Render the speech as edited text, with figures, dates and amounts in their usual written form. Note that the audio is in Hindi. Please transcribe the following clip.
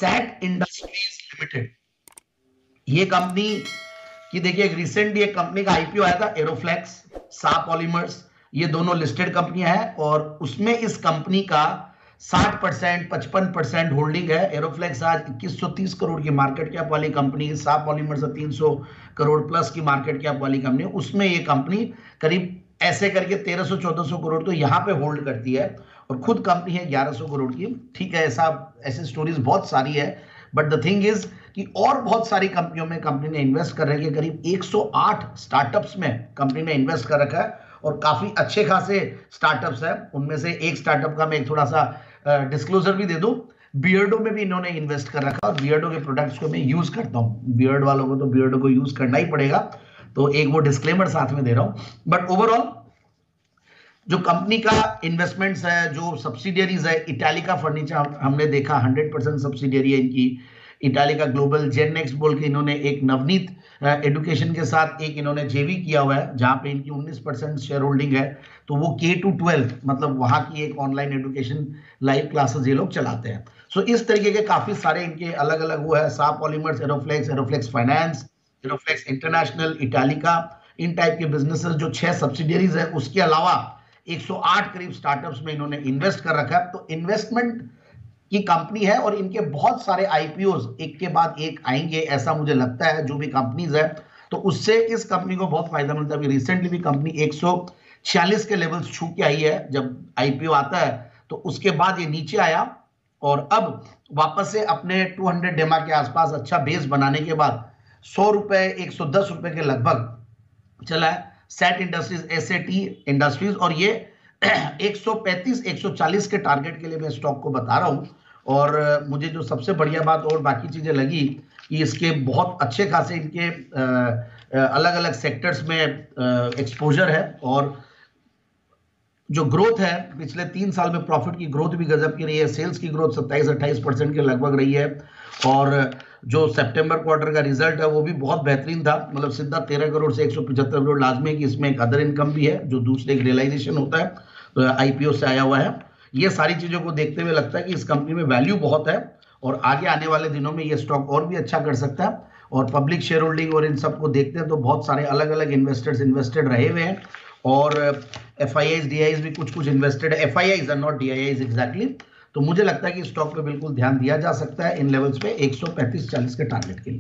सैट इंडस्ट्रीज लिमिटेड, ये कंपनी की देखिए रिसेंटली एक कंपनी का आईपीओ आया था, एरोफ्लेक्स, सा पॉलीमर्स, ये दोनों लिस्टेड कंपनियां हैं और उसमें इस कंपनी का 60% 55% होल्डिंग है। एरोफ्लेक्स आज 2130 करोड़ की मार्केट कैप वाली कंपनी, सा पॉलीमर्स 300 करोड़ प्लस की मार्केट कैप वाली कंपनी, उसमें ये कंपनी करीब ऐसे करके 1300-1400 करोड़ तो यहां पे होल्ड करती है और खुद कंपनी है 1100 करोड़ की। ठीक है, ऐसे स्टोरीज बहुत सारी है, बट द थिंग इज कि और बहुत सारी कंपनियों में कंपनी ने इन्वेस्ट कर रखी है। करीब 108 स्टार्टअप्स में कंपनी ने इन्वेस्ट कर रखा है और काफी अच्छे खासे स्टार्टअप्स हैं। उनमें से एक स्टार्टअप का मैं एक थोड़ा सा डिस्क्लोजर भी दे दूं, बियर्डो में भी इन्होंने इन्वेस्ट कर रखा और बियर्डो के प्रोडक्ट्स को मैं यूज करता हूं। बियर्ड वालों को तो बियर्डो को यूज करना ही पड़ेगा, तो एक वो डिस्क्लेमर साथ में दे रहा हूं। बट ओवरऑल जो कंपनी का इन्वेस्टमेंट्स है, जो सब्सिडियरीज है, इटालिका फर्नीचर हमने देखा 100% सब्सिडियरी है इनकी। इटालिका ग्लोबल जेन नेक्स्ट बोल के इन्होंने एक नवनीत एडुकेशन के साथ एक इन्होंने जेवी किया हुआ है जहां पे इनकी 19% शेयर होल्डिंग है। तो वो K-12 मतलब वहां की एक ऑनलाइन एजुकेशन लाइव क्लासेस ये लोग चलाते हैं। सो इस तरीके के काफी सारे इनके अलग अलग वो है, सा पॉलीमर्स, एरोफ्लेक्स, एरोफ्लेक्स फाइनेंस, एरोफ्लेक्स इंटरनेशनल, इटालिका, इन टाइप के बिजनेसेस जो 6 सब्सिडियरीज है। उसके अलावा 108 करीब स्टार्टअप्स में इन्होंने इन्वेस्ट कर रखा है। तो इन्वेस्टमेंट की कंपनी है और इनके बहुत सारे आईपीओज एक के बाद एक आएंगे ऐसा मुझे लगता है। जो भी कंपनीज है तो उससे इस कंपनी को बहुत फायदा मिलता है। रिसेंटली भी कंपनी 146 के लेवल्स छू के आई है। जब आईपीओ आता है तो उसके बाद ये नीचे आया और अब वापस से अपने 200 डेमा के आसपास अच्छा बेस बनाने के बाद 100 रुपए 110 रुपए के लगभग चला है सैट इंडस्ट्रीज, एसएटी इंडस्ट्रीज। और ये 135 140 के टारगेट के लिए मैं स्टॉक को बता रहा हूं। और मुझे जो सबसे बढ़िया बात और बाकी चीजें लगी कि इसके बहुत अच्छे खासे इनके अलग अलग सेक्टर्स में एक्सपोजर है और जो ग्रोथ है पिछले 3 साल में प्रॉफिट की ग्रोथ भी गजब की रही है। सेल्स की ग्रोथ 27-28% के लगभग रही है और जो सितंबर क्वार्टर का रिजल्ट है वो भी बहुत बेहतरीन था। मतलब सीधा 13 करोड़ से 175 करोड़। लाजमी है कि इसमें एक अदर इनकम भी है जो दूसरे एक रियलाइजेशन होता है आईपीओ से आया हुआ है। ये सारी चीजों को देखते हुए लगता है कि इस कंपनी में वैल्यू बहुत है और आगे आने वाले दिनों में ये स्टॉक और भी अच्छा कर सकता है। और पब्लिक शेयर होल्डिंग और इन सबको देखते हैं तो बहुत सारे अलग अलग इन्वेस्टर्स इन्वेस्टेड रहे हुए हैं और FIIs DIIs भी कुछ कुछ इन्वेस्टेड है। FIIs not DIIs exactly. तो मुझे लगता है कि स्टॉक पे बिल्कुल ध्यान दिया जा सकता है इन लेवल्स पे 135-40 के टारगेट के लिए।